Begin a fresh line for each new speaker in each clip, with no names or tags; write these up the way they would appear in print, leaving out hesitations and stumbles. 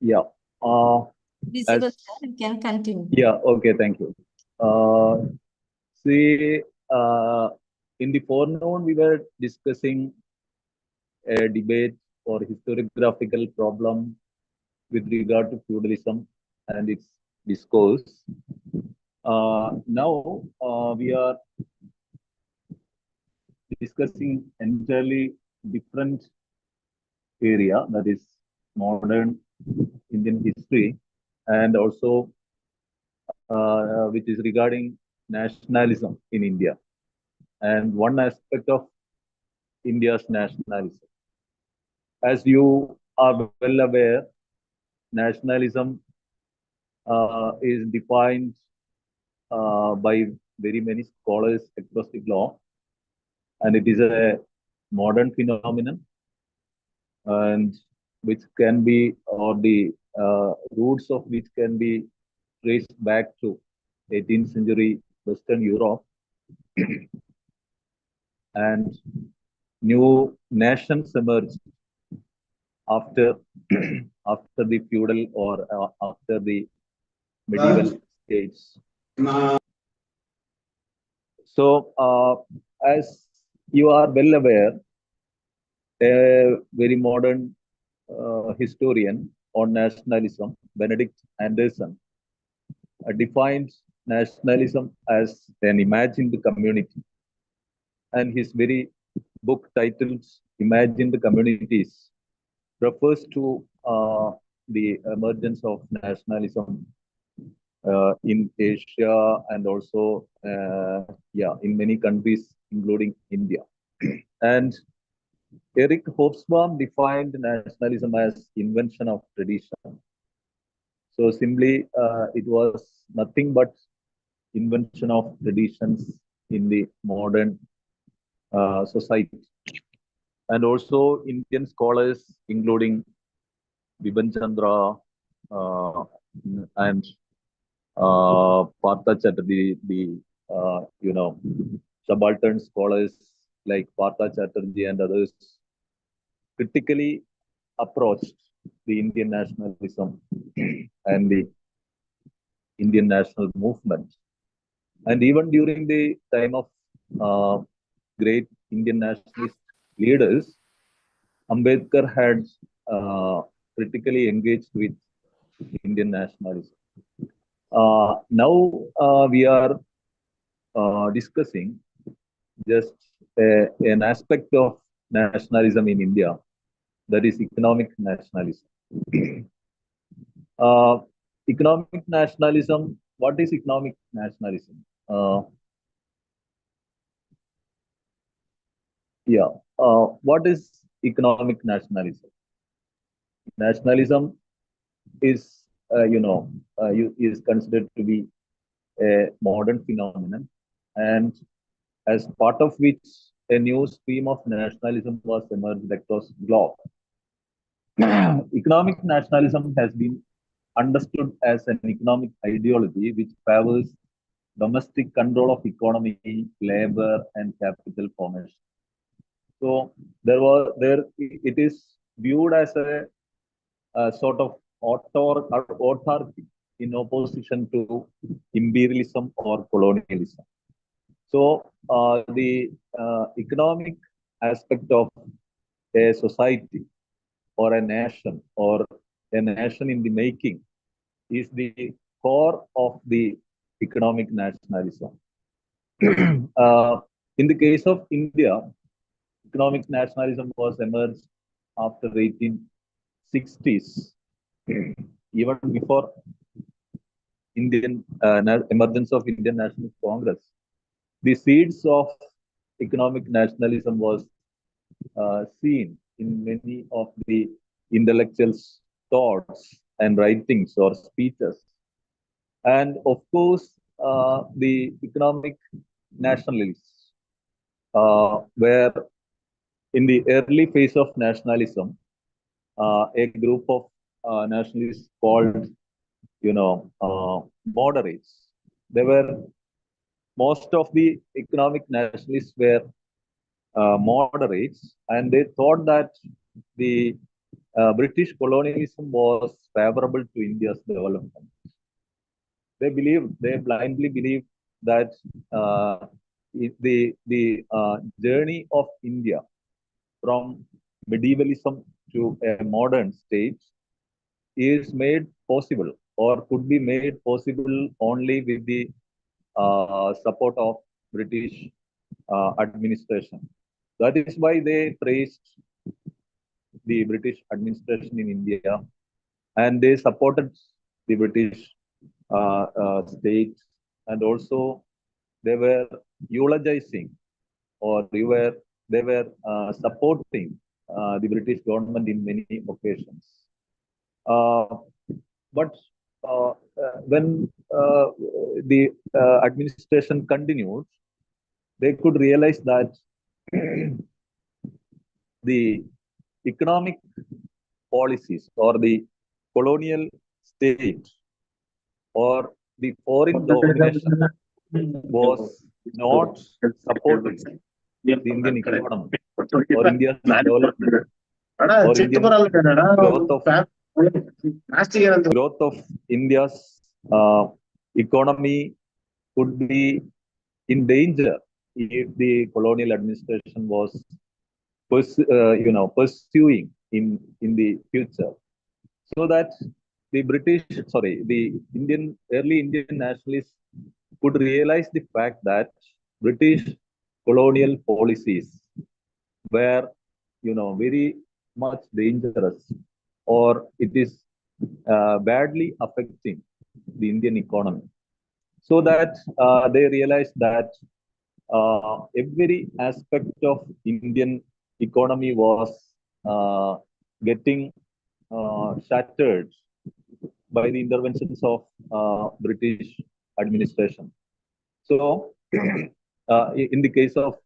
Yeah.
Visible, sir. You can continue.
Yeah. Okay. Thank you. See, in the forenoon, we were discussing a debate or historiographical problem with regard to feudalism and its discourse. Now we are discussing entirely different area, that is modern Indian history, and also which is regarding nationalism in India and one aspect of India's nationalism. As you are well aware, nationalism is defined by very many scholars across the globe, and it is a modern phenomenon, and which can be, or the roots of which can be traced back to 18th century Western Europe, and new nations emerged after after the feudal or after the medieval stage. So, as you are well aware, a very modern historian on nationalism, Benedict Anderson, defined nationalism as an imagined community. And his very book titled Imagined Communities refers to the emergence of nationalism in Asia and also, in many countries, including India. And Eric Hobsbawm defined nationalism as invention of tradition. So simply, it was nothing but invention of traditions in the modern society. And also Indian scholars, including Biban Chandra and Partha Chatterjee, the subaltern scholars like Partha Chatterjee and others, critically approached the Indian nationalism and the Indian national movement. And even during the time of great Indian nationalist leaders, Ambedkar had critically engaged with Indian nationalism. Now we are discussing just an aspect of nationalism in India, that is economic nationalism. Economic nationalism, what is economic nationalism? What is economic nationalism? Nationalism is, is considered to be a modern phenomenon, and as part of which a new stream of nationalism was emerged across the globe. Economic nationalism has been understood as an economic ideology which favors domestic control of economy, labor, and capital formation. So it is viewed as a sort of autarky in opposition to imperialism or colonialism. So the economic aspect of a society or a nation in the making is the core of the economic nationalism. In the case of India, economic nationalism was emerged after 1860s, even before Indian emergence of Indian National Congress. The seeds of economic nationalism was seen in many of the intellectuals' thoughts and writings or speeches. And of course, the economic nationalists were in the early phase of nationalism, a group of nationalists called, moderates. They were, most of the economic nationalists were moderates, and they thought that the British colonialism was favorable to India's development. They blindly believe that the journey of India from medievalism to a modern state is made possible or could be made possible only with the support of British administration. That is why they praised the British administration in India, and they supported the British state, and also they were eulogizing or they were supporting the British government in many occasions. Uh, but when the administration continued, they could realize that the economic policies or the colonial state or the foreign domination was not supporting the Indian economy or India's development or Indian growth of India's economy could be in danger if the colonial administration was pursuing in the future. So that the early Indian nationalists could realize the fact that British colonial policies were, very much dangerous, or it is badly affecting the Indian economy. So that they realized that every aspect of Indian economy was getting shattered by the interventions of British administration. So, in the case of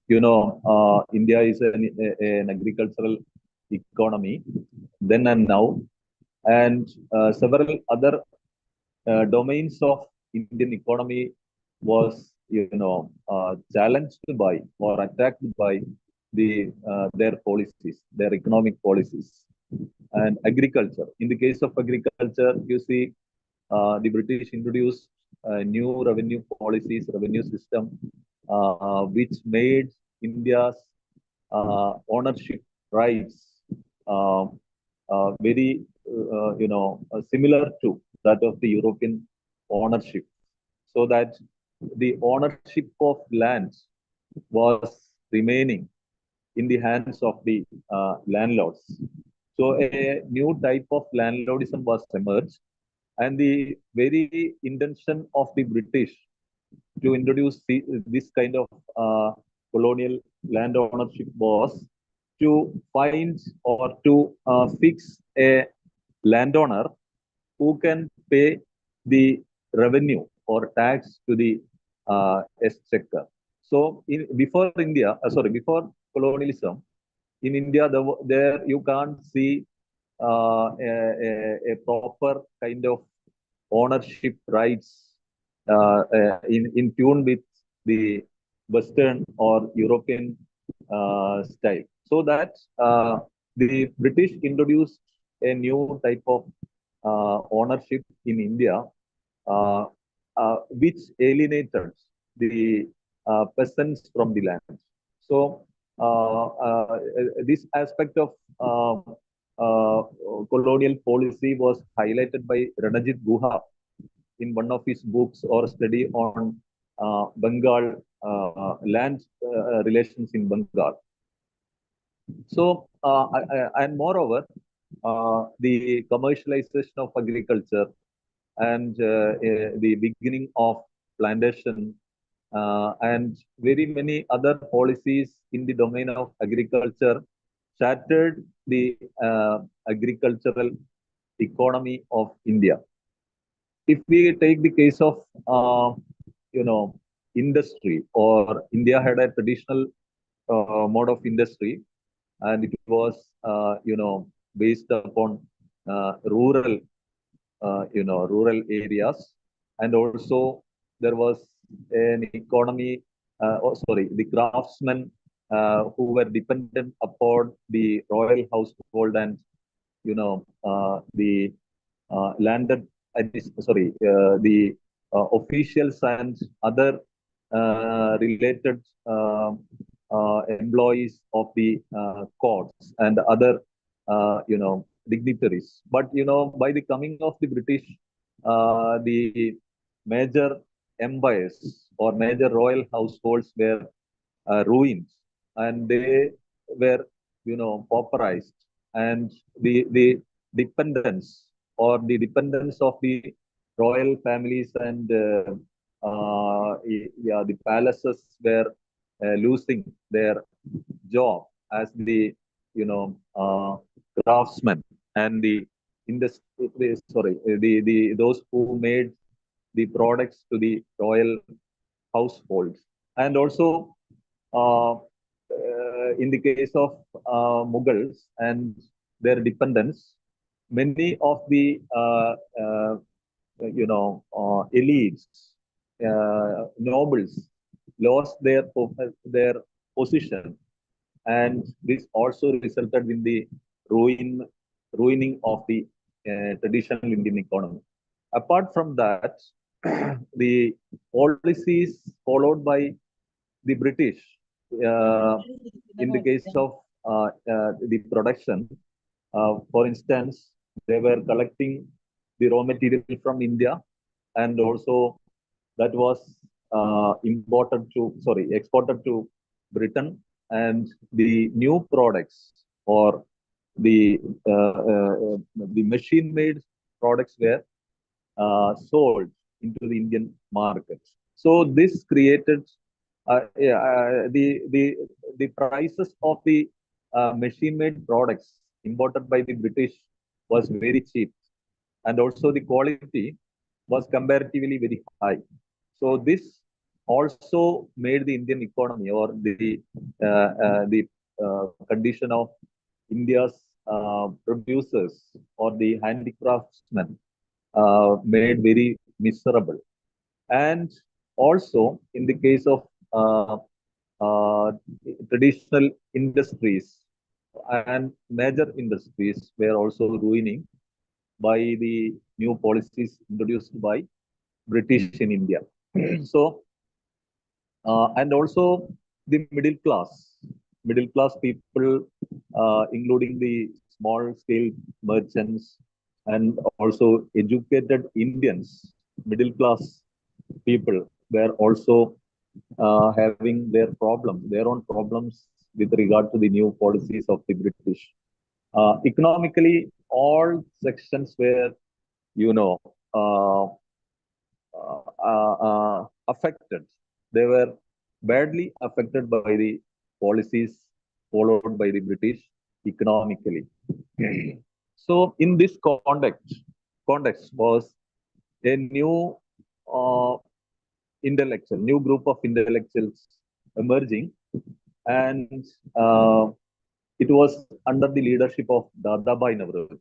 India is an agricultural economy then and now, and several other domains of Indian economy was challenged by or attacked by their policies, their economic policies. And agriculture. In the case of agriculture, you see the British introduced new revenue policies, revenue system, which made India's ownership rights uh, very, similar to that of the European ownership, so that the ownership of land was remaining in the hands of the landlords. So a new type of landlordism was emerged, and the very intention of the British to introduce this kind of colonial land ownership was to find or to fix a landowner who can pay the revenue or tax to the exchequer. So, before colonialism, in India, there you can't see a proper kind of ownership rights in tune with the Western or European style. So that the British introduced a new type of ownership in India, uh, which alienated the peasants from the land. So this aspect of colonial policy was highlighted by Ranajit Guha in one of his books or study on Bengal land relations in Bengal. So, and moreover, the commercialization of agriculture and the beginning of plantation and very many other policies in the domain of agriculture shattered the agricultural economy of India. If we take the case of industry, or India had a traditional mode of industry, and it was based upon rural rural areas, and also there was an economy. The craftsmen who were dependent upon the royal household and the landed, the officials and other related employees of the courts and other, dignitaries. But, by the coming of the British, the major empires or major royal households were ruined, and they were, pauperized, and the dependence dependence of the royal families and yeah, the palaces were losing their job as the craftsmen and the industry, the those who made the products to the royal households. And also, uh, in the case of Mughals and their dependents, many of the elites, nobles, lost their position, and this also resulted in the ruining of the traditional Indian economy. Apart from that, the policies followed by the British, in the case of the production, for instance, they were collecting the raw material from India, and also that was exported to Britain, and the new products or the machine-made products were sold into the Indian market. So this created the prices of the machine-made products imported by the British was very cheap, and also the quality was comparatively very high. So this also made the Indian economy or the condition of India's producers or the handicraftsmen made very miserable. And also, in the case of uh, traditional industries and major industries were also ruining by the new policies introduced by British in India. So, and also the middle class people, including the small scale merchants and also educated Indians, middle class people were also having their own problems with regard to the new policies of the British. Economically, all sections were, you know, uh, affected. They were badly affected by the policies followed by the British economically. So, in this context was a uh, new group of intellectuals emerging, and it was under the leadership of Dadabhai Naoroji,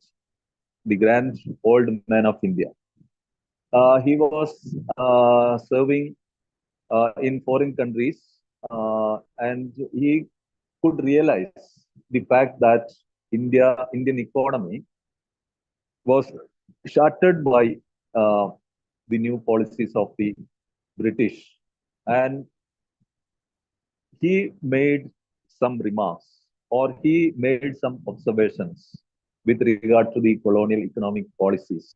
the grand old man of India. He was serving in foreign countries, and he could realize the fact that Indian economy was shattered by uh, the new policies of the British, and he made some remarks or he made some observations with regard to the colonial economic policies.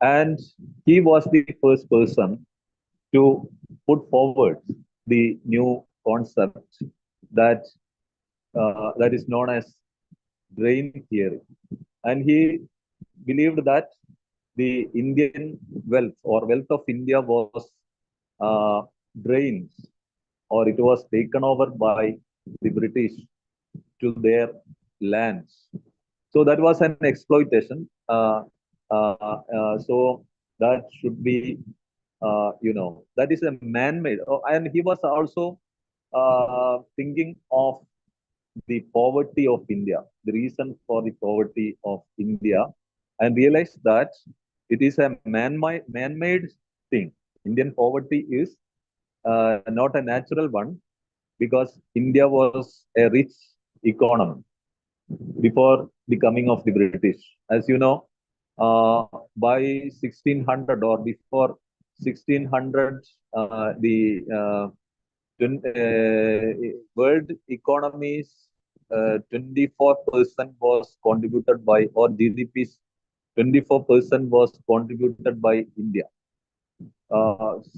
And he was the first person to put forward the new concept that that is known as drain theory. And he believed that the Indian wealth or wealth of India was uh, drained, or it was taken over by the British to their lands. So that was an exploitation. So that should be, that is a man-made. Oh, and he was also thinking of the poverty of India, the reason for the poverty of India, and realized that it is a man-made thing. Indian poverty is not a natural one, because India was a rich economy before the coming of the British. As you know, by 1600 or before 1600, world economies 24% was contributed by, or GDP's 24% was contributed by India.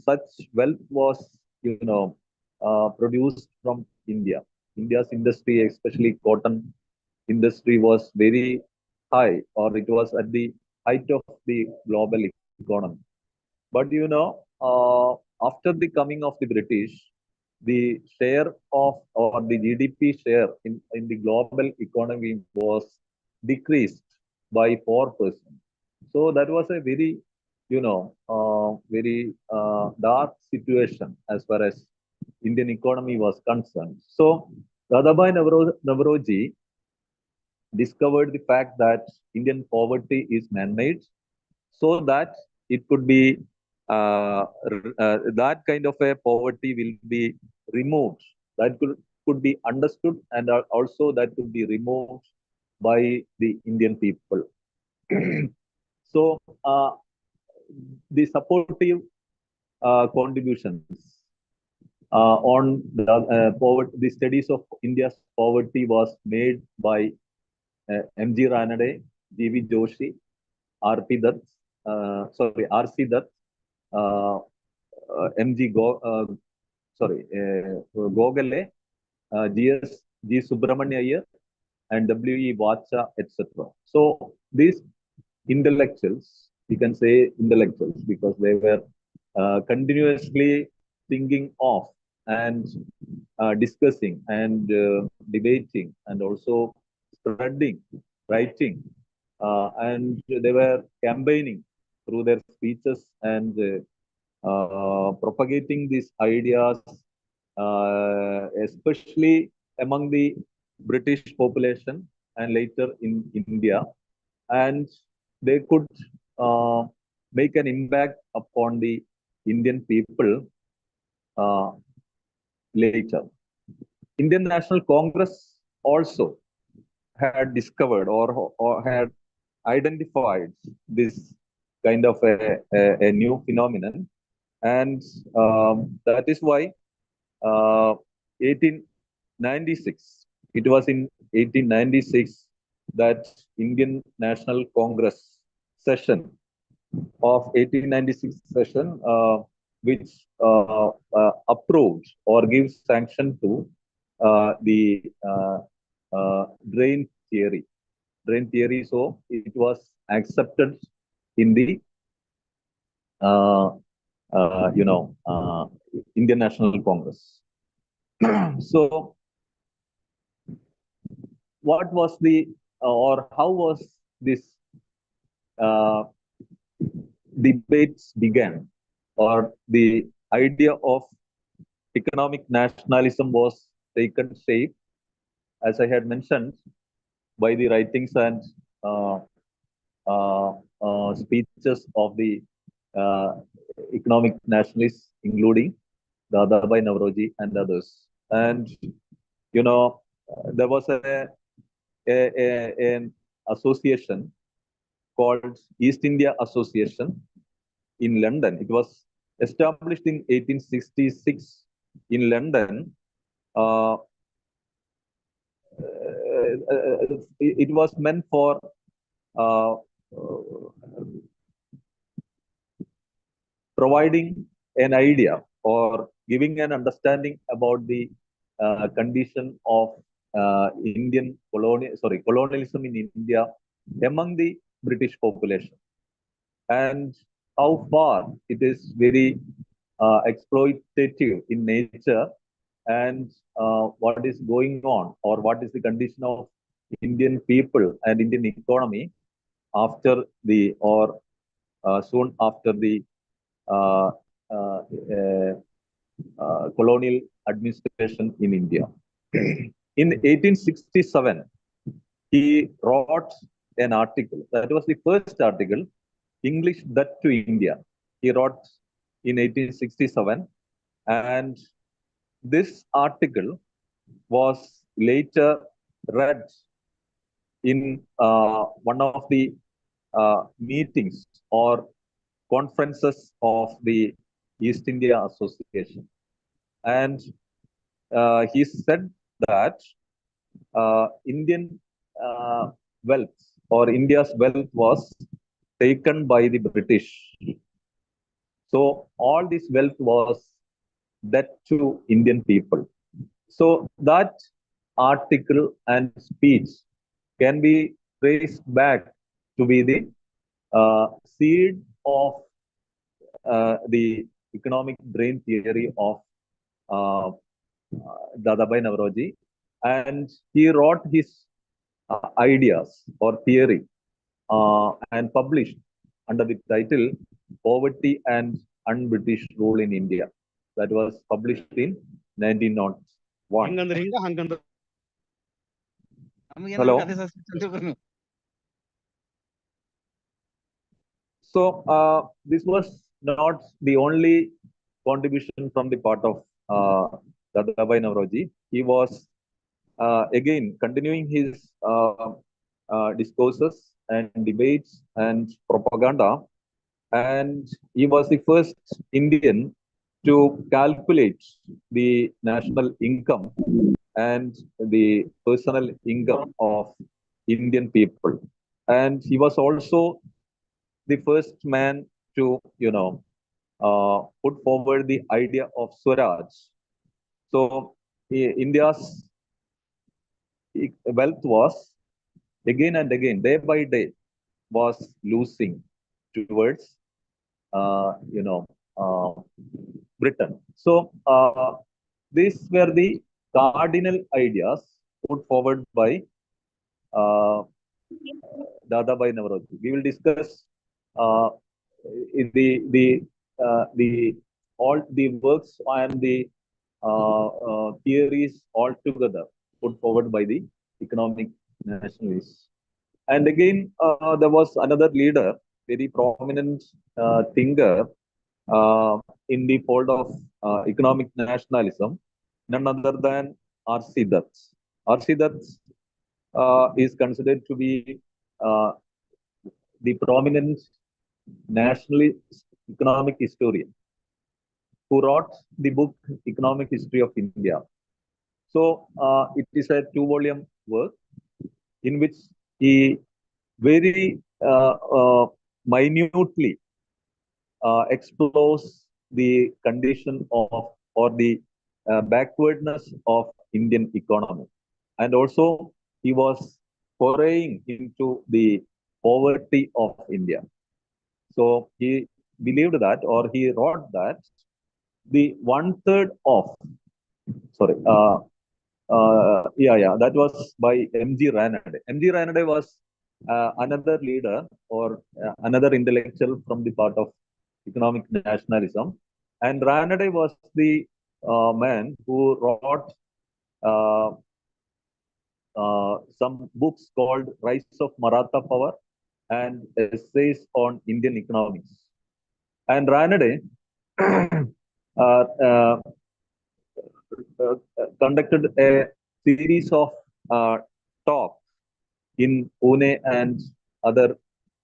Such wealth was, produced from India. India's industry, especially cotton industry, was very high, or it was at the height of the global economy. But after the coming of the British, the share of, or the GDP share in the global economy was decreased by 4%. So that was a very, very dark situation as far as Indian economy was concerned. So Dadabhai Navroji discovered the fact that Indian poverty is man-made, so that it could be that kind of a poverty will be removed. That could be understood, and also that could be removed by the Indian people. So the supportive contributions on the studies of India's poverty was made by M.G. Ranade, G.V. Joshi, R.P. Dutt, R.C. Dutt, M.G. Gogale, G.S. G. Subramanya Iyer, and W.E. Vacha, etc. So these intellectuals, we can say intellectuals, because they were continuously thinking of and discussing and debating and also spreading, writing, and they were campaigning through their speeches and propagating these ideas, especially among the British population and later in India. And they could make an impact upon the Indian people later. Indian National Congress also had discovered, or had identified this kind of a new phenomenon. And that is why 1896, it was in 1896 that Indian National Congress session of 1896 session, which approved or gives sanction to the drain theory. Drain theory, so it was accepted in the Indian National Congress. So, what was the, or how was this debates began, or the idea of economic nationalism was taken shape, as I had mentioned, by the writings and speeches of the economic nationalists, including Dadabhai Navroji and others. And there was an association called East India Association in London. It was established in 1866 in London. It was meant for providing an idea or giving an understanding about the condition of colonialism in India among the British population, and how far it is very exploitative in nature, and what is going on, or what is the condition of Indian people and Indian economy after the, or soon after the colonial administration in India. In 1867, he wrote an article. That was the first article, English Debt to India. He wrote in 1867, and this article was later read in one of the meetings or conferences of the East India Association. And he said that Indian wealth or India's wealth was taken by the British. So all this wealth was debt to Indian people. So that article and speech can be traced back to be the seed of the economic brain theory of uh, Dadabhai Navroji, and he wrote his ideas or theory and published under the title Poverty and Un-British Rule in India. That was published in 1901. Hello. So this was not the only contribution from the part of Dadabhai Navroji. He was again continuing his discourses and debates and propaganda, and he was the first Indian to calculate the national income and the personal income of Indian people. And he was also the first man to, put forward the idea of Swaraj. So India's wealth was again and again, day by day, was losing towards, uh, Britain. So these were the cardinal ideas put forward by uh, Dadabhai Navroji. We will discuss uh, the all the works and the theories all together put forward by the economic nationalists. And again, there was another leader, very prominent thinker in the fold of economic nationalism, none other than R.C. Dutt. R.C. Dutt is considered to be uh, the prominent nationalist economic historian who wrote the book Economic History of India. So it is a two-volume work in which he very minutely explores the condition of or the backwardness of Indian economy. And also, he was foraying into the poverty of India. So he believed that, or he wrote that, the one third of, sorry, that was by M.G. Ranade. M.G. Ranade was another leader or another intellectual from the part of economic nationalism. And Ranade was the man who wrote uh, some books called Rise of Maratha Power and Essays on Indian Economics. And Ranade uh, conducted a series of talks in Pune and other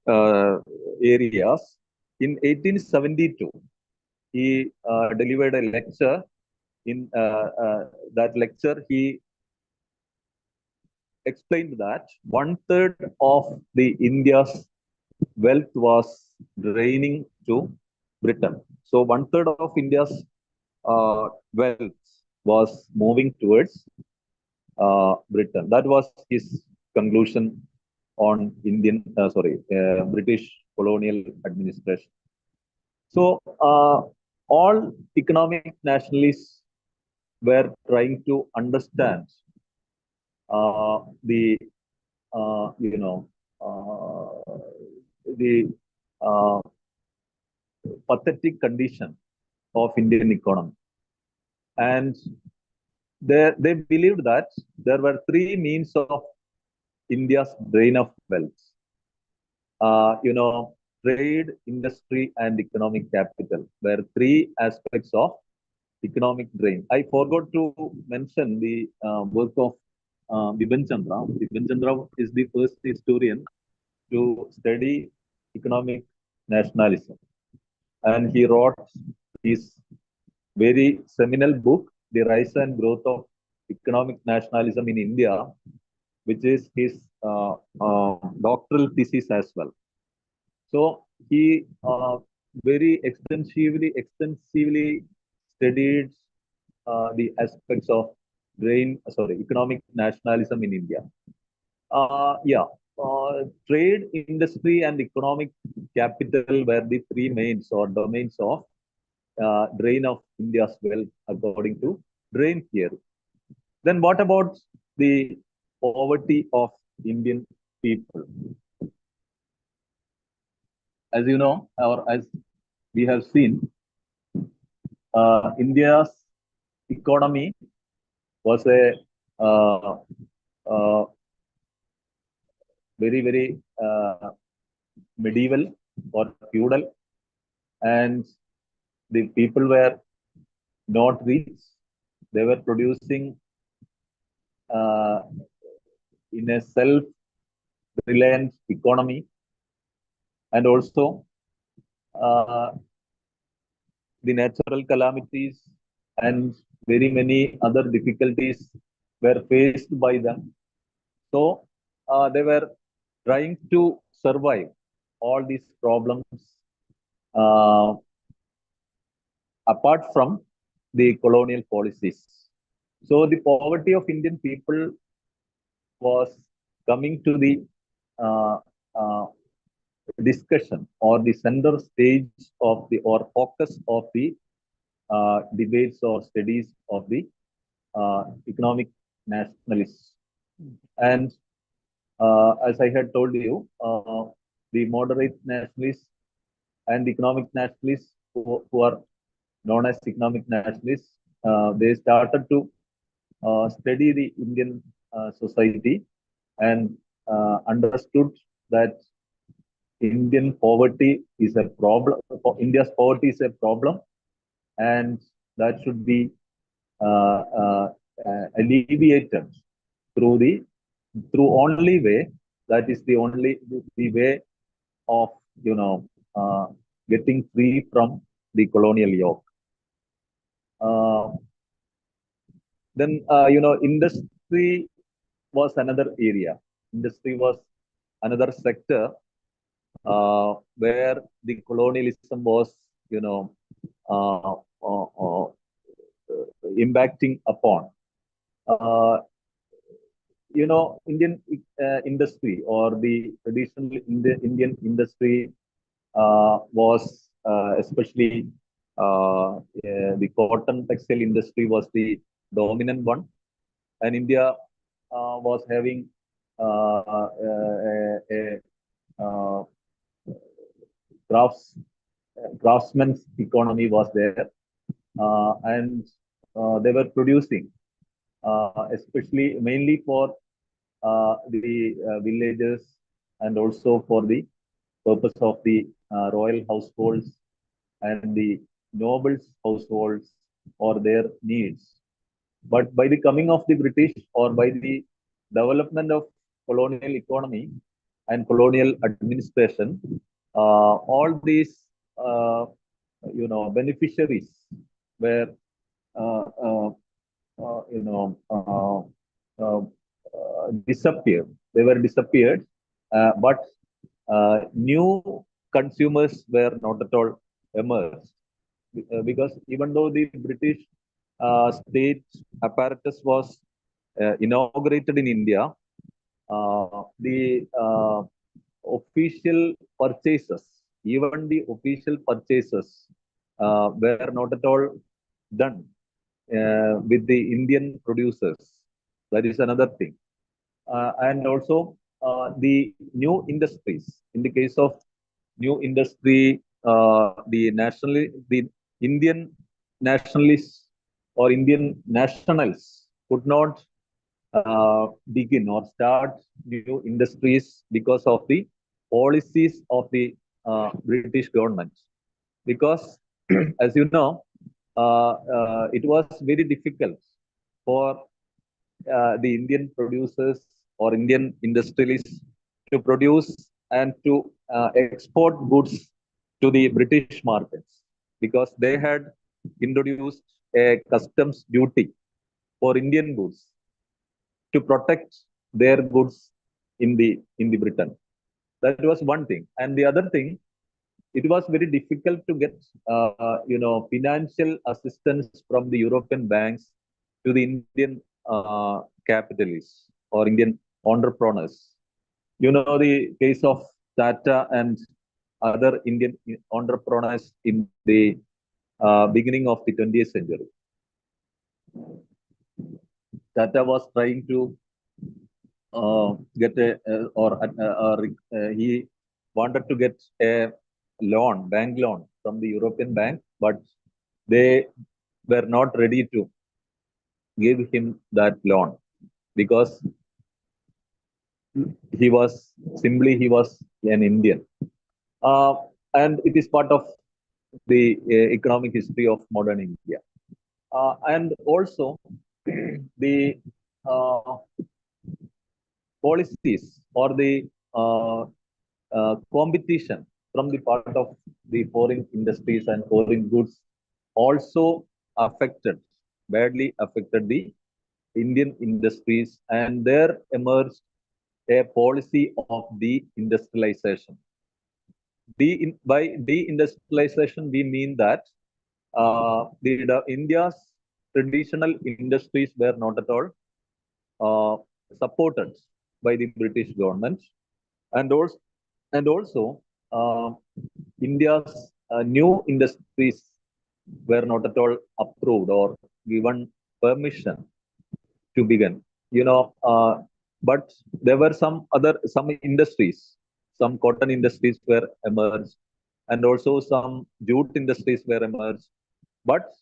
areas. In 1872, he delivered a lecture. In that lecture, he explained that one third of the India's wealth was draining to Britain. So one third of India's wealth was moving towards Britain. That was his conclusion on British colonial administration. So all economic nationalists were trying to understand the the uh, pathetic condition of Indian economy, and they believed that there were three means of India's drain of wealth. Trade, industry, and economic capital were three aspects of economic drain. I forgot to mention the work of Biban Chandra. Biban Chandra is the first historian to study economic nationalism, and he wrote his very seminal book, The Rise and Growth of Economic Nationalism in India, which is his doctoral thesis as well. So he very extensively studied the aspects of economic nationalism in India. Yeah, trade, industry, and economic capital were the three mains or domains of drain of India's wealth, according to drain theory. Then what about the poverty of Indian people? As you know, or as we have seen, India's economy was a uh, uh, very medieval or feudal, and the people were not rich. They were producing uh, in a self-reliant economy, and also uh, the natural calamities and very many other difficulties were faced by them. So they were trying to survive all these problems uh, apart from the colonial policies. So the poverty of Indian people was coming to the uh, uh, discussion or the center stage of the or focus of the debates or studies of the economic nationalists. And as I had told you, the moderate nationalists and economic nationalists who are known as economic nationalists, they started to study the Indian society and understood that Indian poverty is a problem. India's poverty is a problem, and that should be alleviated through the through only way, that is the way of uh, getting free from the colonial yoke. Uh, then industry was another area. Industry was another sector where the colonialism was you know uh, uh, uh, impacting upon. Uh, Indian industry or the traditional Indian industry was especially the cotton textile industry was the dominant one, and India was having a crafts craftsman's economy was there, and they were producing especially mainly for the villages and also for the purpose of the royal households and the nobles households or their needs. But by the coming of the British or by the development of colonial economy and colonial administration, all these uh, beneficiaries were uh, uh, disappeared. They were disappeared, but new consumers were not at all emerged. Because even though the British state apparatus was inaugurated in India, the official purchases, even the official purchases, were not at all done with the Indian producers. That is another thing. And also the new industries. In the case of new industry, the Indian nationalists or Indian nationals could not begin or start new industries because of the policies of the British government. Because, as you know, it was very difficult for the Indian producers or Indian industrialists to produce and to export goods to the British markets because they had introduced a customs duty for Indian goods to protect their goods in the Britain. That was one thing, and the other thing, it was very difficult to get financial assistance from the European banks to the Indian capitalists or Indian entrepreneurs. You know the case of Tata and other Indian entrepreneurs in the beginning of the 20th century. Tata was trying to get a he wanted to get a loan, bank loan from the European bank, but they were not ready to give him that loan because he was an Indian, uh, and it is part of the economic history of modern India, and also the uh, policies or the competition from the part of the foreign industries and foreign goods also badly affected the Indian industries, and there emerged a policy of deindustrialization. By deindustrialization, we mean that India's traditional industries were not at all uh, supported by the British government, and also uh, India's new industries were not at all approved or given permission to begin. You know, but there were some industries, some cotton industries were emerged, and also some jute industries were emerged, but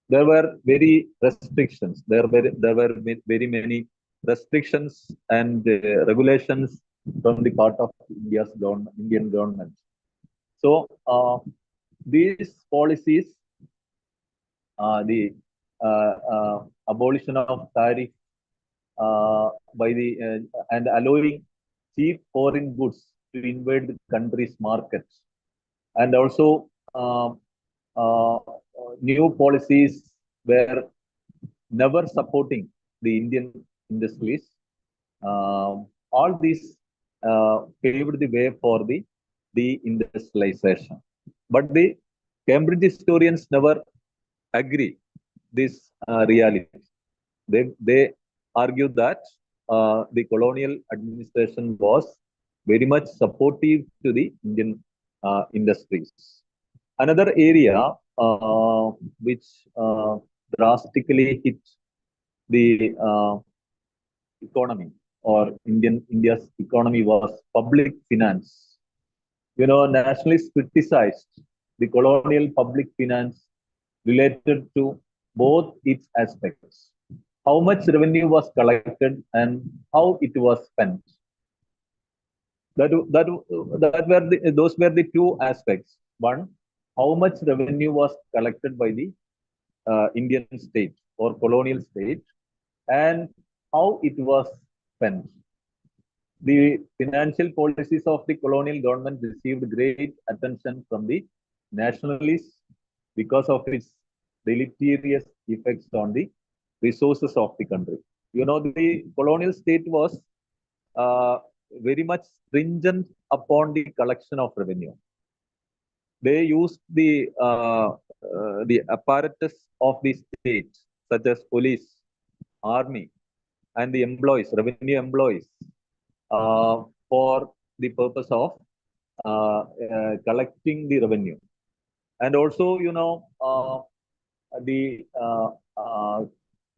there were very restrictions. There were very many restrictions and regulations from the part of Indian government. So these policies, the abolition of tariff by the and allowing cheap foreign goods to invade the country's markets, and also uh, uh, new policies were never supporting the Indian industries. All these paved the way for the deindustrialization. But the Cambridge historians never agree this reality. They argue that the colonial administration was very much supportive to the Indian industries. Another area which drastically hit the economy or India's economy was public finance. You know, nationalists criticized the colonial public finance related to both its aspects: how much revenue was collected and how it was spent. Those were the two aspects. One, how much revenue was collected by the Indian state or colonial state, and how it was spent. The financial policies of the colonial government received great attention from the nationalists because of its deleterious effects on the resources of the country. You know, the colonial state was very much stringent upon the collection of revenue. They used the apparatus of the state, such as police, army, and the revenue employees, for the purpose of collecting the revenue. And also, you know, the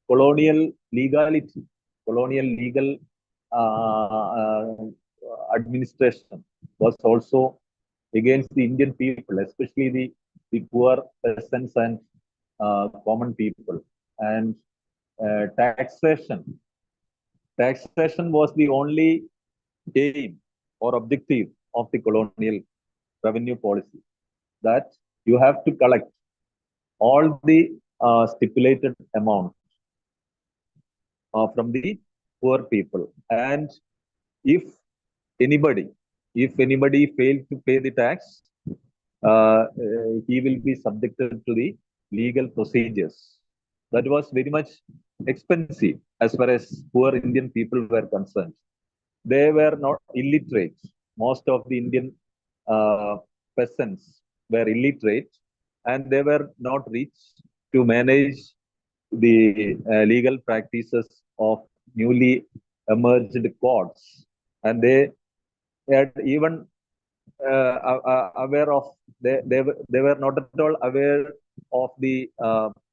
colonial legality, colonial legal administration was also against the Indian people, especially the poor peasants and common people. And taxation was the only aim or objective of the colonial revenue policy, that you have to collect all the stipulated amount from the poor people. And if anybody, failed to pay the tax, he will be subjected to the legal procedures. That was very much expensive as far as poor Indian people were concerned. They were not illiterate. Most of the Indian uh, peasants were illiterate, and they were not rich to manage the legal practices of newly emerged courts. And they had even aware of they were not at all aware of the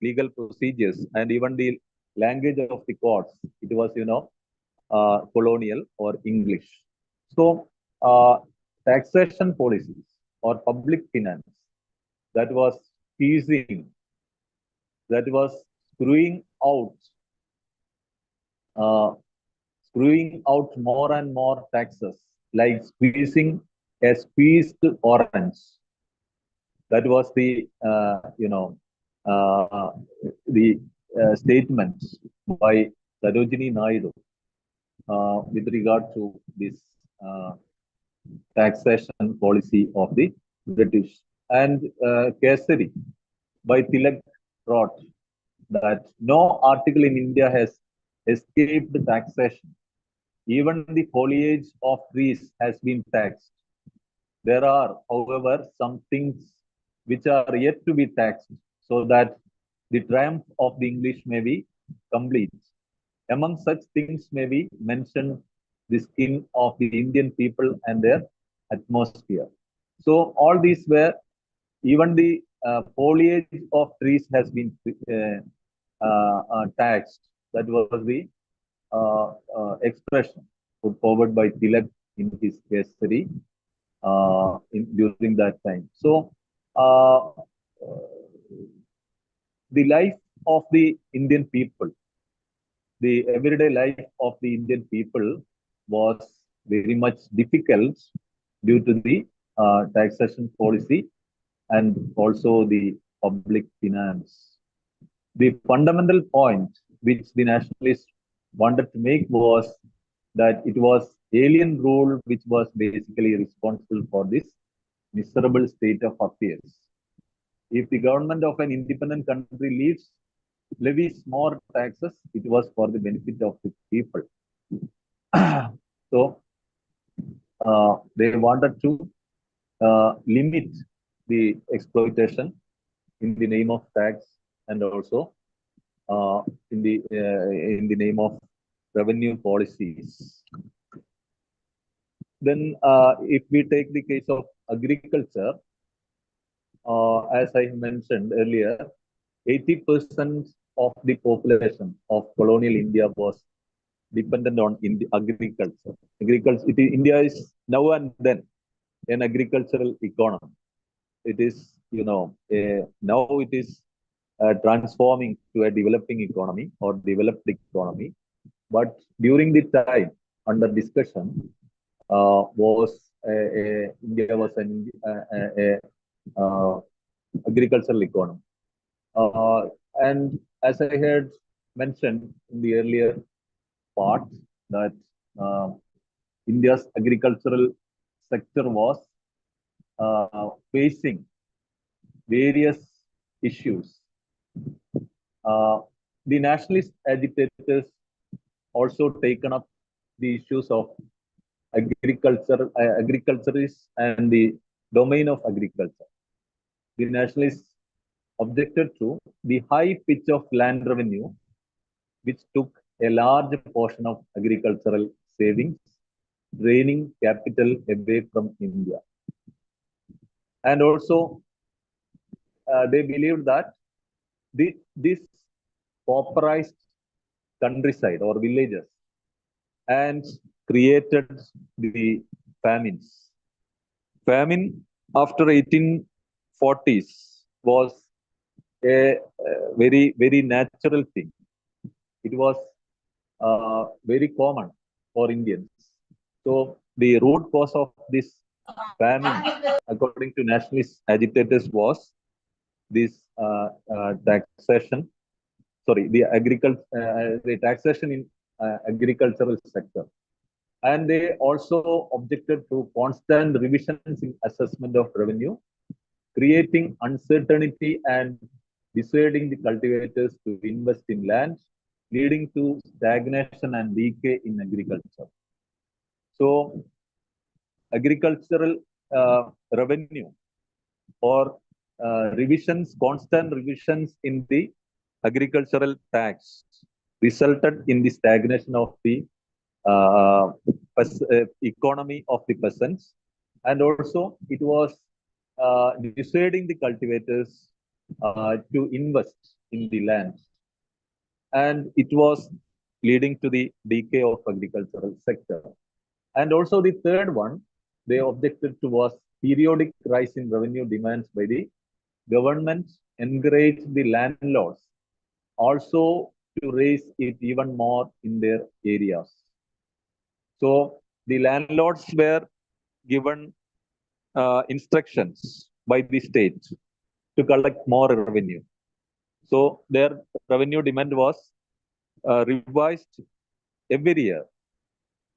legal procedures and even the language of the courts. It was colonial or English. So taxation policies or public finance that was squeezing, that was screwing out uh, more and more taxes, like squeezing a squeezed orange. That was the uh, the statement by Sarojini Naidu with regard to this uh, taxation policy of the British. And Kesari by Tilak wrote that no article in India has escaped taxation. Even the foliage of trees has been taxed. There are, however, some things which are yet to be taxed so that the triumph of the English may be complete. Among such things may be mentioned the skin of the Indian people and their atmosphere. So all these were, even the foliage of trees has been taxed. That was the expression put forward by Tilak in his history during that time. So the life of the Indian people, the everyday life of the Indian people was very much difficult due to the taxation policy and also the public finance. The fundamental point which the nationalists wanted to make was that it was alien rule which was basically responsible for this miserable state of affairs. If the government of an independent country levies more taxes, it was for the benefit of the people. So they wanted to limit the exploitation in the name of tax and also uh, in the name of revenue policies. Then, if we take the case of agriculture, as I mentioned earlier, 80% of the population of colonial India was dependent on in the agriculture. India is now and then an agricultural economy. It is, now it is transforming to a developing economy or developed economy. But during the time under discussion, India was an agricultural economy. And as I had mentioned in the earlier part, that India's agricultural sector was facing various issues. The nationalist agitators also taken up the issues of agriculturists and the domain of agriculture. The nationalists objected to the high pitch of land revenue, which took a large portion of agricultural savings, draining capital away from India. And also, they believed that this pauperized countryside or villages and created the famines. Famine after 1840s was a very, very natural thing. It was very common for Indians. So the root cause of this famine, according to nationalist agitators, was this taxation. Sorry, the taxation in agricultural sector. And they also objected to constant revisions in assessment of revenue, creating uncertainty and dissuading the cultivators to invest in land, leading to stagnation and decay in agriculture. So, agricultural revenue or constant revisions in the agricultural tax resulted in the stagnation of the economy of the peasants, and also it was dissuading the cultivators to invest in the land, and it was leading to the decay of agricultural sector. And also the third one they objected to was periodic rise in revenue demands by the government encouraged the landlords also to raise it even more in their areas. So the landlords were given instructions by the state to collect more revenue. So their revenue demand was revised every year.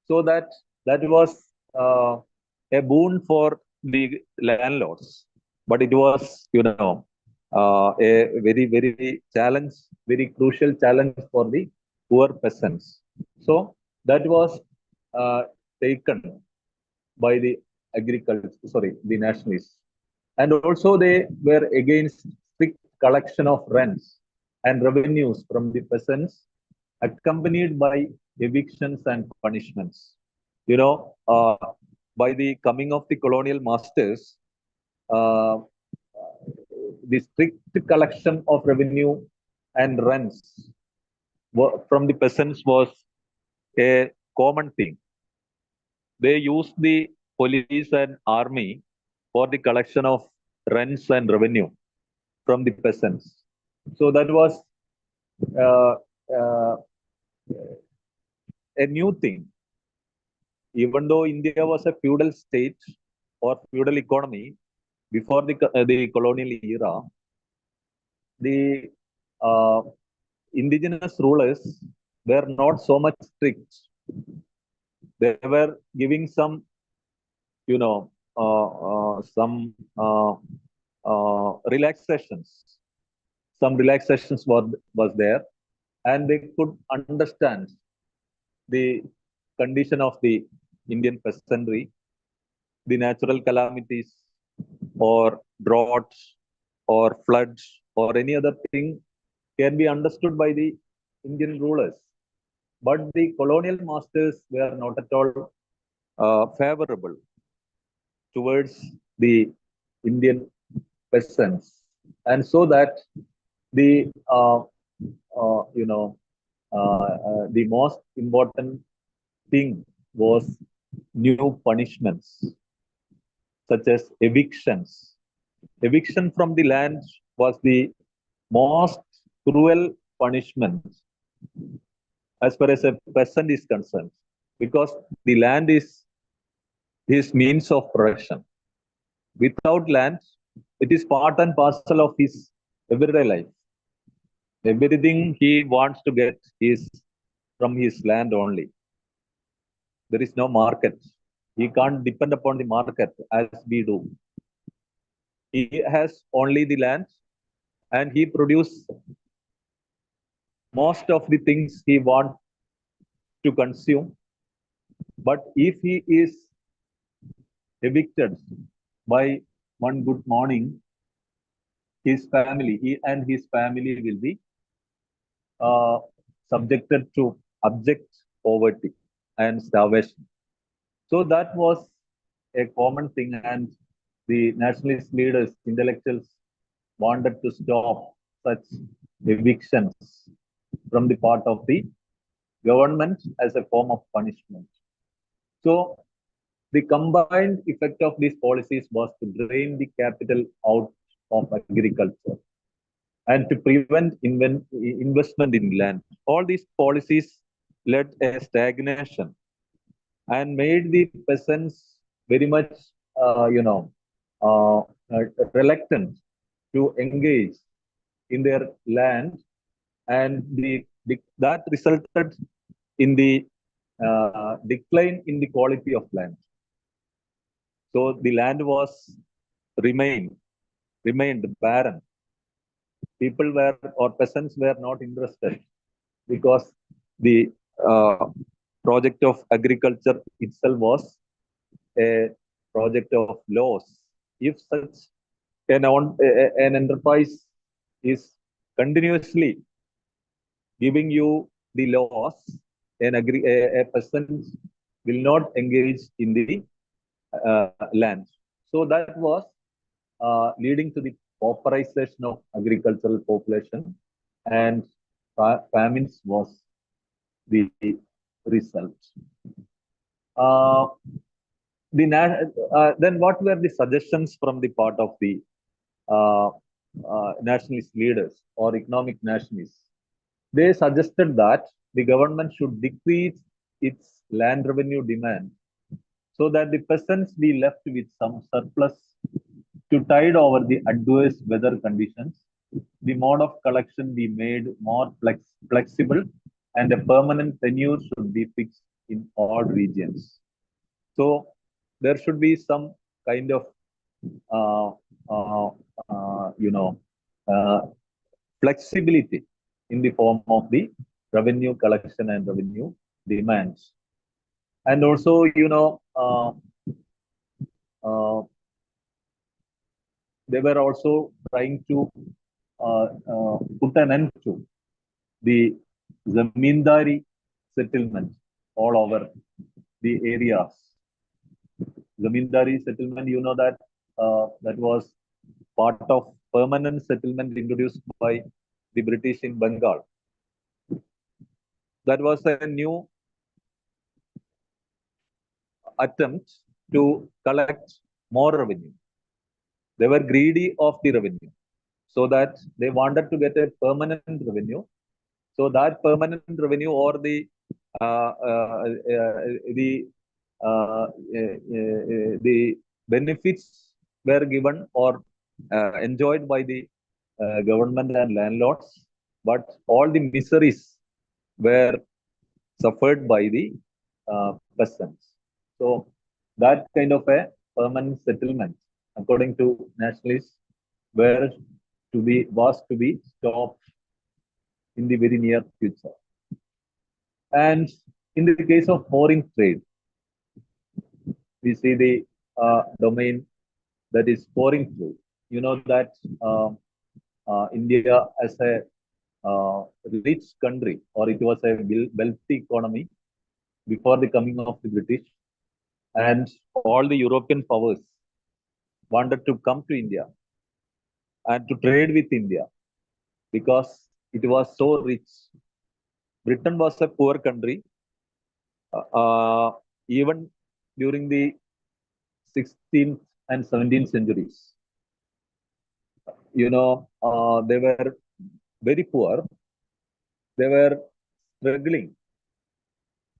So that was a boon for the landlords, but it was a very challenge, very crucial challenge for the poor peasants. So that was uh, taken by the the nationalists. And also they were against strict collection of rents and revenues from the peasants, accompanied by evictions and punishments. You know, by the coming of the colonial masters, uh, the strict collection of revenue and rents from the peasants was a common thing. They used the police and army for the collection of rents and revenue from the peasants. So that was uh, uh, a new thing. Even though India was a feudal state or feudal economy before the colonial era, the uh, indigenous rulers were not so much strict. They were giving you know, some relaxations. Some relaxations was there, and they could understand the condition of the Indian peasantry, the natural calamities, or droughts, or floods, or any other thing can be understood by the Indian rulers. But the colonial masters were not at all favorable towards the Indian peasants, and so that the you know the most important thing was new punishments such as evictions. Eviction from the land was the most cruel punishment as far as a peasant is concerned, because the land is his means of production. Without land, it is part and parcel of his everyday life. Everything he wants to get is from his land only. There is no market. He can't depend upon the market as we do. He has only the land, and he produces most of the things he wants to consume. But if he is evicted by one good morning, he and his family will be uh, subjected to abject poverty and starvation. So that was a common thing, and the nationalist leaders, intellectuals, wanted to stop such evictions from the part of the government as a form of punishment. So the combined effect of these policies was to drain the capital out of agriculture and to prevent investment in land. All these policies led a stagnation and made the peasants very much, uh, you know, uh, reluctant to engage in their land, and that resulted in the decline in the quality of land. So the land was remained barren. People were, or peasants were not interested, because the uh, project of agriculture itself was a project of loss. If such an enterprise is continuously giving you the loss, a peasant will not engage in the land. So that was leading to the pauperization of agricultural population, and famines was the result. Uh, then what were the suggestions from the part of the uh, nationalist leaders or economic nationalists? They suggested that the government should decrease its land revenue demand, so that the peasants be left with some surplus to tide over the adverse weather conditions. The mode of collection be made more flexible, and a permanent tenure should be fixed in all regions. So there should be some kind of uh, uh, you know uh, flexibility in the form of the revenue collection and revenue demands. And also, uh, they were also trying to put an end to the zamindari settlement all over the areas. Zamindari settlement, you know that that was part of permanent settlement introduced by the British in Bengal. That was a new attempt to collect more revenue. They were greedy of the revenue, so that they wanted to get a permanent revenue. So that permanent revenue, or uh, uh, uh, the the benefits were given or enjoyed by the government and landlords, but all the miseries were suffered by the peasants. So that kind of a permanent settlement, according to nationalists, were was to be stopped in the very near future. And in the case of foreign trade, we see the domain that is foreign trade. You know that India, as a rich country, or it was a wealthy economy before the coming of the British, and all the European powers wanted to come to India and to trade with India, because it was so rich. Britain was a poor country, even during the 16th and 17th centuries. They were very poor. They were struggling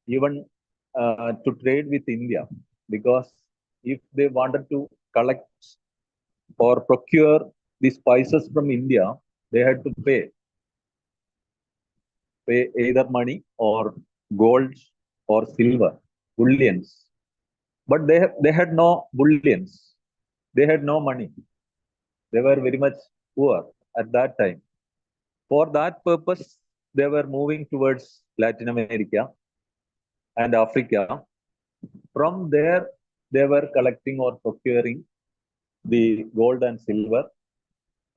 even to trade with India, because if they wanted to collect or procure the spices from India, they had to pay either money or gold or silver, bullions. But they had no bullions. They had no money. They were very much poor at that time. For that purpose, they were moving towards Latin America and Africa. From there, they were collecting or procuring the gold and silver,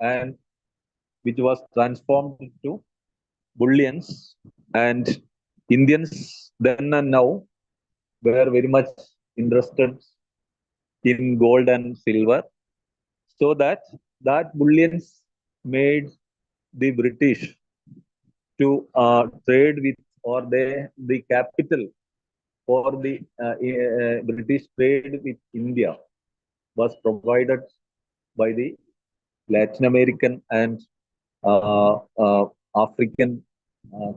and which was transformed into bullions. And Indians then and now were very much interested in gold and silver, so that bullions made the British to trade with, or the capital for the British trade with India was provided by the Latin American and uh, uh, African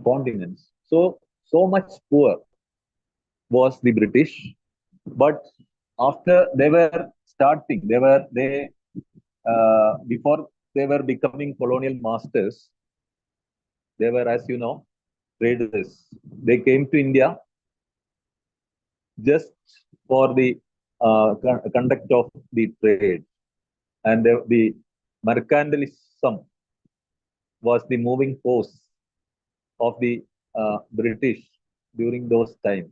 continents. So much poor was the British, but after they were starting, they before they were becoming colonial masters. They were, as you know, traders. They came to India just for the conduct of the trade. And the mercantilism was the moving force of the British during those times.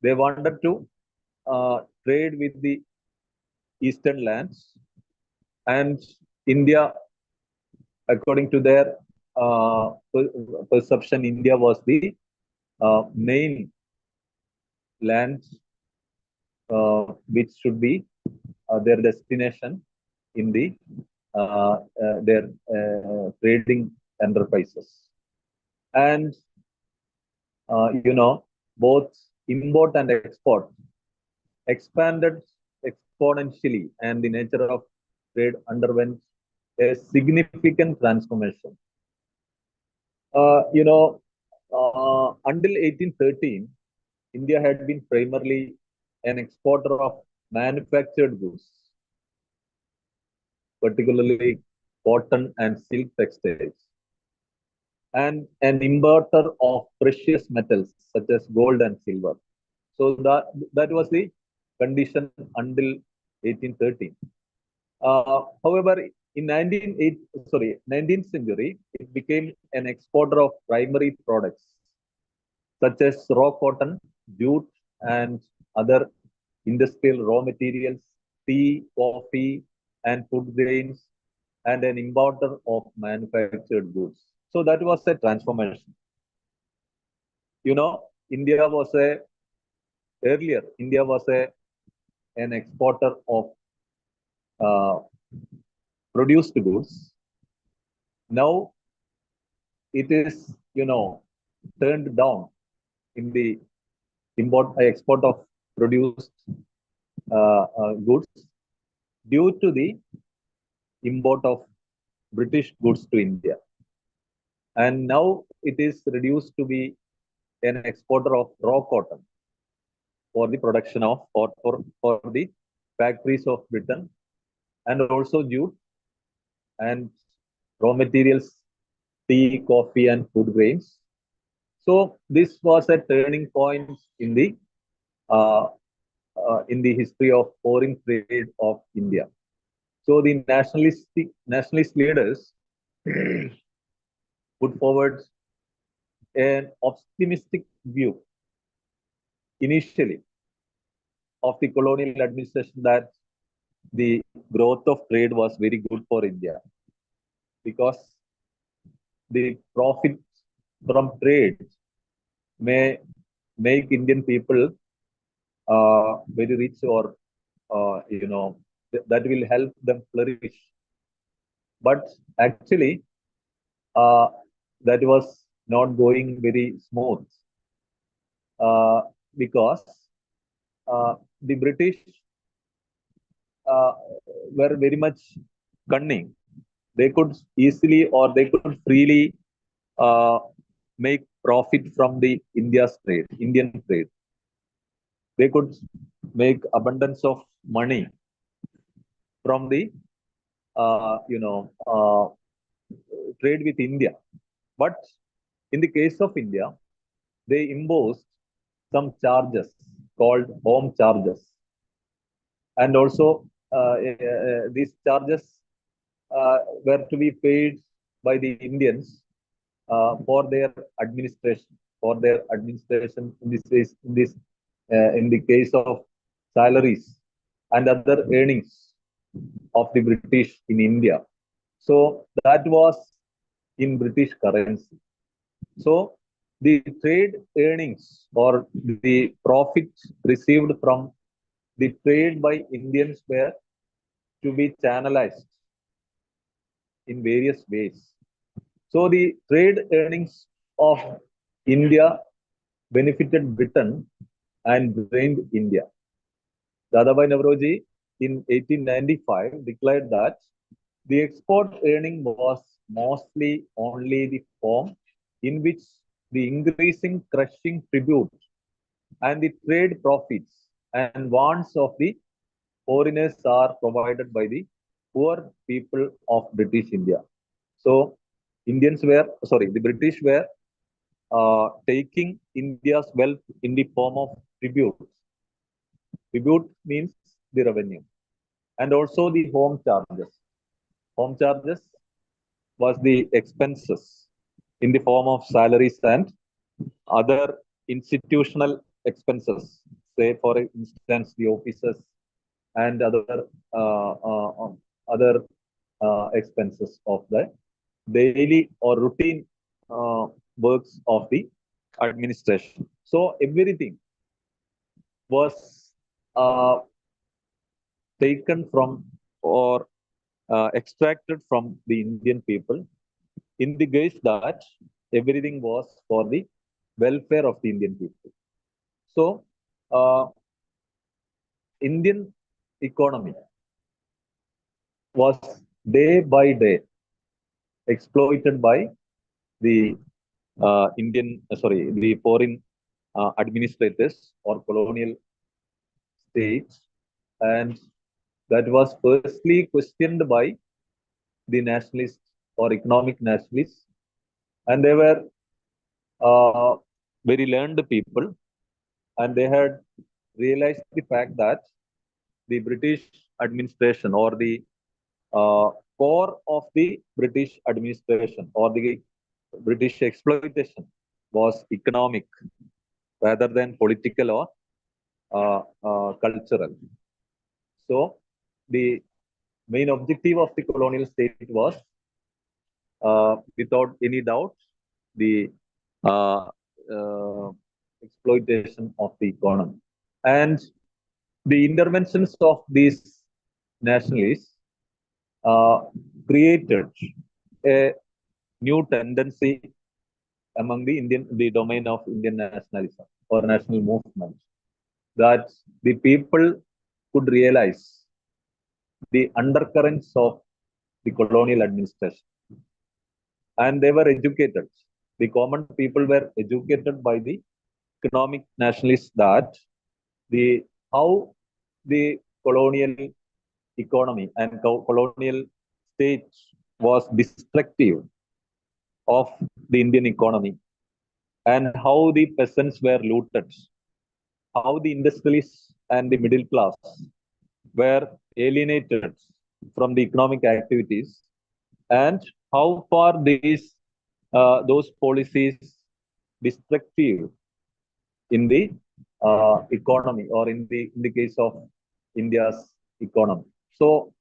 They wanted to trade with the eastern lands, and India, according to their perception, India was the main land which should be their destination in the their trading enterprises. And both import and export expanded exponentially, and the nature of trade underwent a significant transformation. Until 1813, India had been primarily an exporter of manufactured goods, particularly cotton and silk textiles, and an importer of precious metals such as gold and silver. So that was the condition until 1813. However, in 19th century, it became an exporter of primary products such as raw cotton, jute, and other industrial raw materials, tea, coffee, and food grains, and an importer of manufactured goods. So that was a transformation. India was an exporter of uh, produced goods. Now it is, turned down in the export of produced goods due to the import of British goods to India. And now it is reduced to be an exporter of raw cotton for the production of, for the factories of Britain, and also jute and raw materials, tea, coffee, and food grains. So this was a turning point uh, in the history of foreign trade of India. So the nationalist leaders put forward an optimistic view initially of the colonial administration that the growth of trade was very good for India, because the profit from trade may make Indian people very rich, or that will help them flourish. But actually, uh, that was not going very smooth, because the British uh, were very much cunning. They could easily, or they could freely uh, make profit from the Indian trade. They could make abundance of money from the trade with India. But in the case of India, they imposed some charges called home charges, and also these charges were to be paid by the Indians for their administration. In the case of salaries and other earnings of the British in India. So that was in British currency. So the trade earnings, or the profits received from the trade by Indians, were to be channelized in various ways. So the trade earnings of India benefited Britain and drained India. Dadabhai Navroji in 1895 declared that the export earning was mostly only the form in which the increasing crushing tribute and the trade profits and wants of the foreigners are provided by the poor people of British India. So the British were taking India's wealth in the form of tribute. Tribute means the revenue, and also the home charges. Home charges was the expenses in the form of salaries and other institutional expenses. Say, for instance, the officers and other expenses of the daily or routine works of the administration. So everything was uh, taken from or extracted from the Indian people in the guise that everything was for the welfare of the Indian people. So, Indian economy was day by day exploited by the the foreign administrators or colonial states, and that was firstly questioned by the nationalists or economic nationalists, and they were uh, very learned people, and they had realized the fact that the British administration or the uh, core of the British administration or the British exploitation was economic rather than political or cultural. So the main objective of the colonial state was, without any doubt, the uh, uh, exploitation of the economy. And the interventions of these nationalists uh, created a new tendency among the domain of Indian nationalism or national movement, that the people could realize the undercurrents of the colonial administration, and they were educated. The common people were educated by the economic nationalists that the how the colonial economy and colonial state was destructive of the Indian economy, and how the peasants were looted, how the industrialists and the middle class were alienated from the economic activities, and how far those policies destructive in the economy or in the case of India's economy. So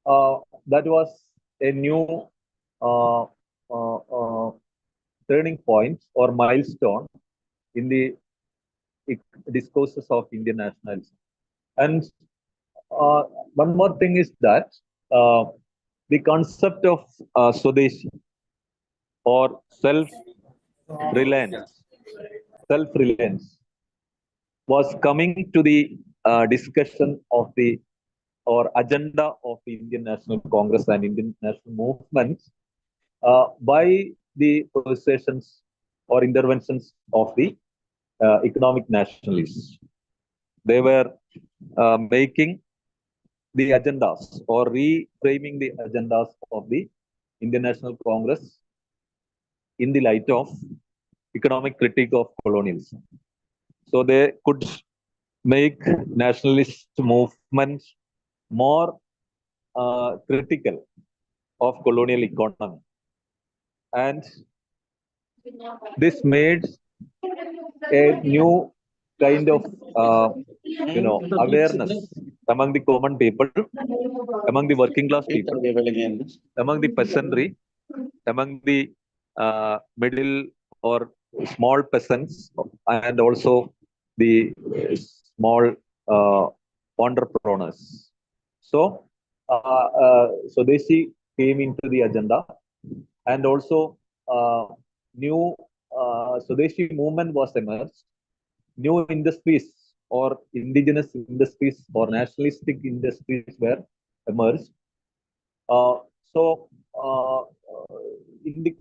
that was a new uh, uh, turning point or milestone in the discourses of Indian nationalism. And uh, one more thing is that uh, the concept of Swadeshi or self-reliance, self-reliance was coming to the discussion of the or agenda of the Indian National Congress and Indian National Movement by the persuasions or interventions of the economic nationalists. They were making the agendas or reframing the agendas of the Indian National Congress in the light of economic critique of colonialism. So they could make nationalist movement more critical of colonial economy. And this made a new kind of awareness among the common people, among the working class people, among the peasantry, among the middle or small peasants, and also the small uh, entrepreneurs. So, Swadeshi came into the agenda, and also new Swadeshi movement was emerged. New industries or indigenous industries or nationalistic industries were emerged. So, in the